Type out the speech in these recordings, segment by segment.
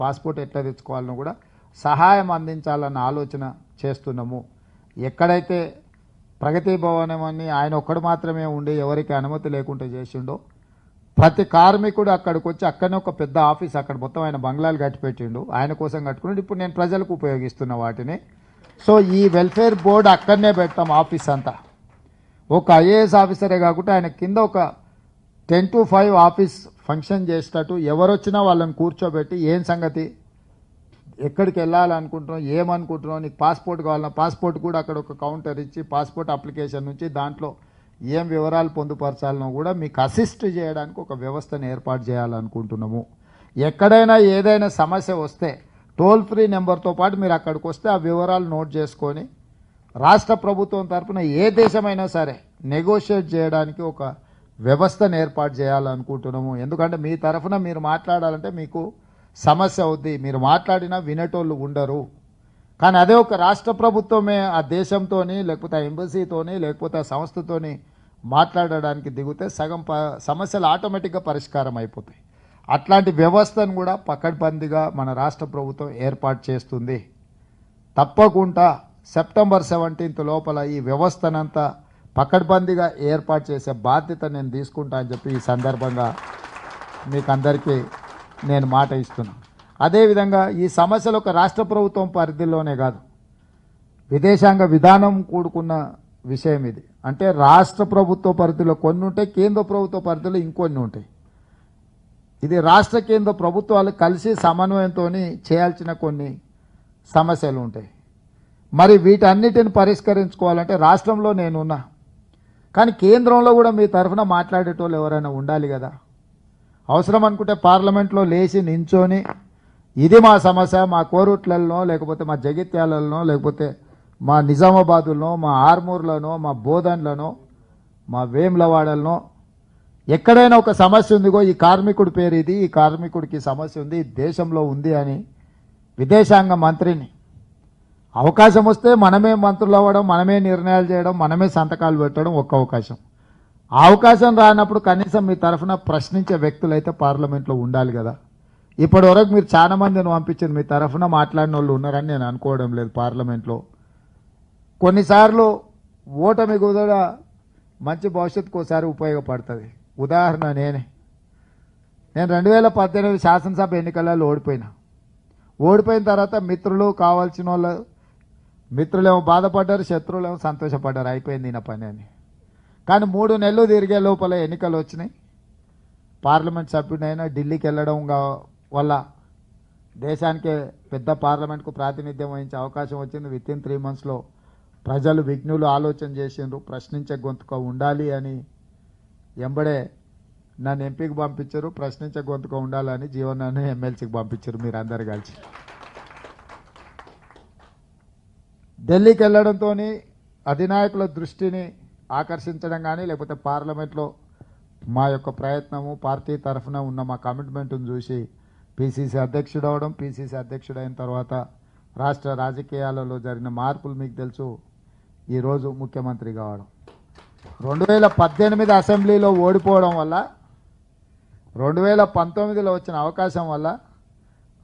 Passport ఎట్లా తెచ్చుకోవాలనో కూడా సహాయం అందించాలన్న ఆలోచన చేస్తున్నాము. ఎక్కడైతే ప్రగతి భవనం అని ఆయన ఒక్కడు మాత్రమే ఉండి ఎవరికి అనుమతి లేకుండా చేసిండో ప్రతి కార్మికుడు అక్కడికి వచ్చి అక్కడనే ఒక పెద్ద ఆఫీస్ అక్కడ మొత్తం ఆయన బంగ్లాలు కట్టిపెట్టిండు, ఆయన కోసం కట్టుకున్నాడు. ఇప్పుడు నేను ప్రజలకు ఉపయోగిస్తున్న వాటిని. సో ఈ వెల్ఫేర్ బోర్డు అక్కడనే పెడతాం ఆఫీస్ అంతా. ఒక ఐఏఎస్ ఆఫీసరే కాకుండా ఆయన కింద ఒక 10 to 5 ఆఫీస్ ఫంక్షన్ చేసేటట్టు ఎవరు వచ్చినా వాళ్ళని కూర్చోబెట్టి ఏం సంగతి, ఎక్కడికి వెళ్ళాలనుకుంటున్నావు, ఏమనుకుంటున్నావు, నీకు పాస్పోర్ట్ కావాలన్నా పాస్పోర్ట్ కూడా అక్కడ ఒక కౌంటర్ ఇచ్చి పాస్పోర్ట్ అప్లికేషన్ నుంచి దాంట్లో ఏం వివరాలు పొందుపరచాలనో కూడా మీకు అసిస్ట్ చేయడానికి ఒక వ్యవస్థను ఏర్పాటు చేయాలనుకుంటున్నాము. ఎక్కడైనా ఏదైనా సమస్య వస్తే టోల్ ఫ్రీ నెంబర్తో పాటు మీరు అక్కడికి వస్తే ఆ వివరాలు నోట్ చేసుకొని రాష్ట్ర ప్రభుత్వం తరఫున ఏ దేశమైనా సరే నెగోషియేట్ చేయడానికి ఒక వ్యవస్థను ఏర్పాటు చేయాలనుకుంటున్నాము. ఎందుకంటే మీ తరఫున మీరు మాట్లాడాలంటే మీకు సమస్య అవుద్ది, మీరు మాట్లాడినా వినేటోళ్ళు ఉండరు. కానీ అదే ఒక రాష్ట్ర ప్రభుత్వమే ఆ దేశంతోని లేకపోతే ఆ ఎంబసీతోని లేకపోతే ఆ సంస్థతోని మాట్లాడడానికి దిగితే సగం సమస్యలు ఆటోమేటిక్గా పరిష్కారం అయిపోతాయి. అట్లాంటి వ్యవస్థను కూడా పకడ్బందీగా మన రాష్ట్ర ప్రభుత్వం ఏర్పాటు చేస్తుంది. తప్పకుండా సెప్టెంబర్ 17 లోపల ఈ వ్యవస్థనంతా పకడ్బందీగా ఏర్పాటు చేసే బాధ్యత నేను తీసుకుంటా అని చెప్పి ఈ సందర్భంగా మీకు అందరికీ నేను మాట ఇస్తున్నాను. అదేవిధంగా ఈ సమస్యలు ఒక రాష్ట్ర ప్రభుత్వం పరిధిలోనే కాదు, విదేశాంగ విధానం కూడుకున్న విషయం ఇది. అంటే రాష్ట్ర ప్రభుత్వ పరిధిలో కొన్ని ఉంటాయి, కేంద్ర ప్రభుత్వ పరిధిలో ఇంకొన్ని ఉంటాయి. ఇది రాష్ట్ర కేంద్ర ప్రభుత్వాలు కలిసి సమన్వయంతో చేయాల్సిన కొన్ని సమస్యలు ఉంటాయి. మరి వీటన్నిటిని పరిష్కరించుకోవాలంటే రాష్ట్రంలో నేనున్నా, కానీ కేంద్రంలో కూడా మీ తరఫున మాట్లాడేటోళ్ళు ఎవరైనా ఉండాలి కదా. అవసరం అనుకుంటే పార్లమెంట్లో లేచి నించొని ఇది మా సమస్య, మా కోరుట్లలో లేకపోతే మా జగిత్యాలలో లేకపోతే మా నిజామాబాదులో మా ఆర్మూర్లోనో మా బోధన్లోనో మా వేములవాడలో ఎక్కడైనా ఒక సమస్య ఉందిగో ఈ కార్మికుడి పేరు ఇది, ఈ కార్మికుడికి సమస్య ఉంది, దేశంలో ఉంది అని విదేశాంగ మంత్రిని అవకాశం వస్తే మనమే మంత్రులు అవ్వడం, మనమే నిర్ణయాలు చేయడం, మనమే సంతకాలు పెట్టడం ఒక్క అవకాశం. ఆ అవకాశం రానప్పుడు కనీసం మీ తరఫున ప్రశ్నించే వ్యక్తులు అయితే పార్లమెంట్లో ఉండాలి కదా. ఇప్పటి వరకు మీరు చాలా మందిని పంపించారు, మీ తరఫున మాట్లాడిన వాళ్ళు ఉన్నారని నేను అనుకోవడం లేదు. పార్లమెంట్లో కొన్నిసార్లు ఓటమి కూడా మంచి భవిష్యత్తుకు ఒకసారి ఉపయోగపడుతుంది. ఉదాహరణ నేను 2018 శాసనసభ ఎన్నికలలో ఓడిపోయిన తర్వాత మిత్రులు కావాల్సిన వాళ్ళు మిత్రులేమో బాధపడ్డారు, శత్రువులేమో సంతోషపడ్డారు, అయిపోయింది ఈయన పని అని. కానీ 3 నెలలు తిరిగే లోపల ఎన్నికలు వచ్చినాయి. పార్లమెంట్ సభ్యుడైనా ఢిల్లీకి వెళ్ళడం వల్ల దేశానికే పెద్ద పార్లమెంట్కు ప్రాతినిధ్యం వహించే అవకాశం వచ్చింది. వితిన్ 3 monthsలో ప్రజలు విఘ్నులు ఆలోచన చేసిండ్రు, ప్రశ్నించే గొంతుక ఉండాలి అని ఎంబడే నన్ను ఎంపీకి పంపించారు, ప్రశ్నించే గొంతుక ఉండాలని జీవనాన్ని ఎమ్మెల్సీకి పంపించారు. మీరు అందరు కలిసి ఢిల్లీకి వెళ్ళడంతో అధినాయకుల దృష్టిని ఆకర్షించడం కానీ లేకపోతే పార్లమెంట్లో మా యొక్క ప్రయత్నము పార్టీ తరఫున ఉన్న మా కమిట్మెంట్ను చూసి పిసిసి అధ్యక్షుడు అవడం, పిసిసి అధ్యక్షుడు అయిన తర్వాత రాష్ట్ర రాజకీయాలలో జరిగిన మార్పులు మీకు తెలుసు, ఈరోజు ముఖ్యమంత్రి కావడం. 2018 అసెంబ్లీలో ఓడిపోవడం వల్ల 2019లో వచ్చిన అవకాశం వల్ల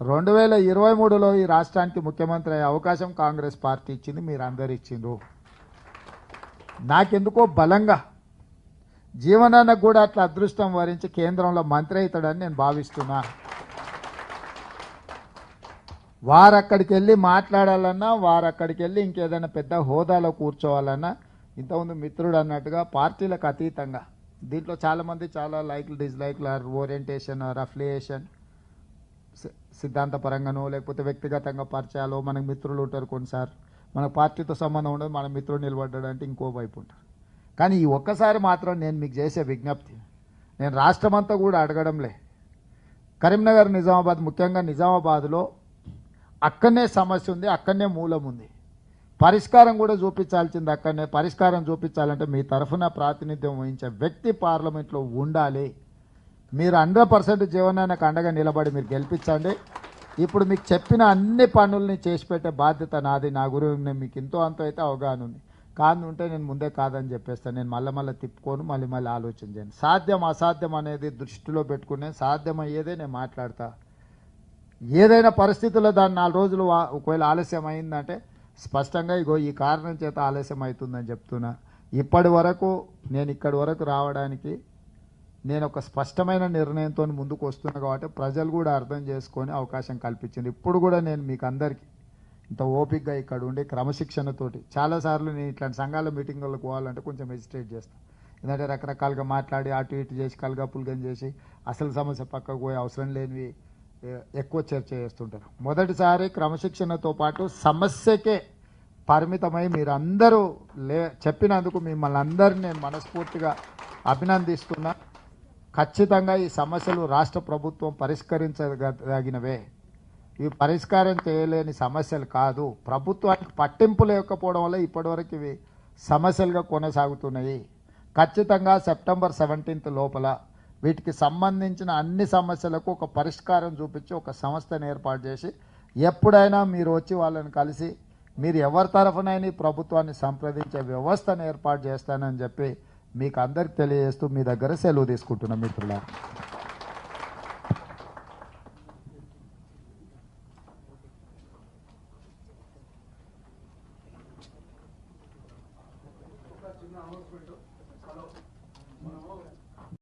2023లో ఈ రాష్ట్రానికి ముఖ్యమంత్రి అయ్యే అవకాశం కాంగ్రెస్ పార్టీ ఇచ్చింది, మీరు అందరు ఇచ్చిండ్రు. నాకెందుకో బలంగా జీవనానికి కూడా అట్లా అదృష్టం వరించి కేంద్రంలో మంత్రి అవుతాడని నేను భావిస్తున్నా. వారక్కడికి వెళ్ళి మాట్లాడాలన్నా, వారక్కడికి వెళ్ళి ఇంకేదైనా పెద్ద హోదాలో కూర్చోవాలన్నా, ఇంతకుముందు మిత్రుడు అన్నట్టుగా పార్టీలకు అతీతంగా దీంట్లో చాలామంది చాలా లైక్లు డిస్లైక్లు ఆర్ ఓరియంటేషన్ ఆర్ అఫిలియేషన్ సిద్ధాంతపరంగానో లేకపోతే వ్యక్తిగతంగా పరిచయాలు మనకు మిత్రులు ఉంటారు. కొన్నిసార్లు మన పార్టీతో సంబంధం ఉండదు, మన మిత్రుడు నిలబడ్డాడంటే ఇంకో వైపు ఉంటారు. కానీ ఈ ఒక్కసారి మాత్రం నేను మీకు చేసే విజ్ఞప్తి, నేను రాష్ట్రమంతా కూడా అడగడంలే, కరీంనగర్ నిజామాబాద్ ముఖ్యంగా నిజామాబాద్లో అక్కడనే సమస్య ఉంది, అక్కడనే మూలం ఉంది, పరిష్కారం కూడా చూపించాల్సింది అక్కడనే. పరిష్కారం చూపించాలంటే మీ తరఫున ప్రాతినిధ్యం వహించే వ్యక్తి పార్లమెంట్లో ఉండాలి. మీరు 100% జీవనానికి అండగా నిలబడి మీరు గెలిపించండి. ఇప్పుడు మీకు చెప్పిన అన్ని పనుల్ని చేసి పెట్టే బాధ్యత నాది. నా గురించి మీకు ఎంతో అంత అయితే అవగాహన ఉంది. కాదు ఉంటే నేను ముందే కాదని చెప్పేస్తాను. నేను మళ్ళీ తిప్పుకోను, మళ్ళీ ఆలోచన చేయను. సాధ్యం అసాధ్యం అనేది దృష్టిలో పెట్టుకునే సాధ్యమయ్యేదే నేను మాట్లాడతా. ఏదైనా పరిస్థితుల్లో దాన్ని 4 రోజులు ఒకవేళ ఆలస్యం అయిందంటే స్పష్టంగా ఇగో ఈ కారణం చేత ఆలస్యం అవుతుందని చెప్తున్నా. ఇప్పటి వరకు నేను ఇక్కడి వరకు రావడానికి నేను ఒక స్పష్టమైన నిర్ణయంతో ముందుకు వస్తున్నా కాబట్టి ప్రజలు కూడా అర్థం చేసుకొని అవకాశం కల్పించింది. ఇప్పుడు కూడా నేను మీకు అందరికీ ఇంత ఓపికగా ఇక్కడ ఉండి క్రమశిక్షణతోటి చాలాసార్లు నేను ఇట్లాంటి సంఘాల మీటింగులకు పోవాలంటే కొంచెం హెజిటేట్ చేస్తాను. ఎందుకంటే రకరకాలుగా మాట్లాడి అటు ఇటు చేసి కలగపులగం చేసి అసలు సమస్య పక్కకు పోయి అవసరం లేనివి ఎక్కువ చర్చ చేస్తుంటారు. మొదటిసారి క్రమశిక్షణతో పాటు సమస్యకే పరిమితమై మీరందరూ చెప్పినందుకు మిమ్మల్ని అందరినీ నేను మనస్ఫూర్తిగా అభినందిస్తున్నా. ఖచ్చితంగా ఈ సమస్యలు రాష్ట్ర ప్రభుత్వం పరిష్కరించదగినవే. ఇవి పరిష్కారం చేయలేని సమస్యలు కాదు. ప్రభుత్వానికి పట్టింపు లేకపోవడం వల్ల ఇప్పటివరకు ఇవి సమస్యలుగా కొనసాగుతున్నాయి. ఖచ్చితంగా సెప్టెంబర్ 17 లోపల వీటికి సంబంధించిన అన్ని సమస్యలకు ఒక పరిష్కారం చూపించి ఒక సంస్థను ఏర్పాటు చేసి ఎప్పుడైనా మీరు వచ్చి వాళ్ళని కలిసి మీరు ఎవరి తరఫునైనా ప్రభుత్వాన్ని సంప్రదించే వ్యవస్థను ఏర్పాటు చేస్తానని చెప్పి మీకు అందరికి తెలియజేస్తూ మీ దగ్గర సెలవు తీసుకుంటున్నాం మిత్రులారా. చిన్న అనౌన్స్మెంట్. మనము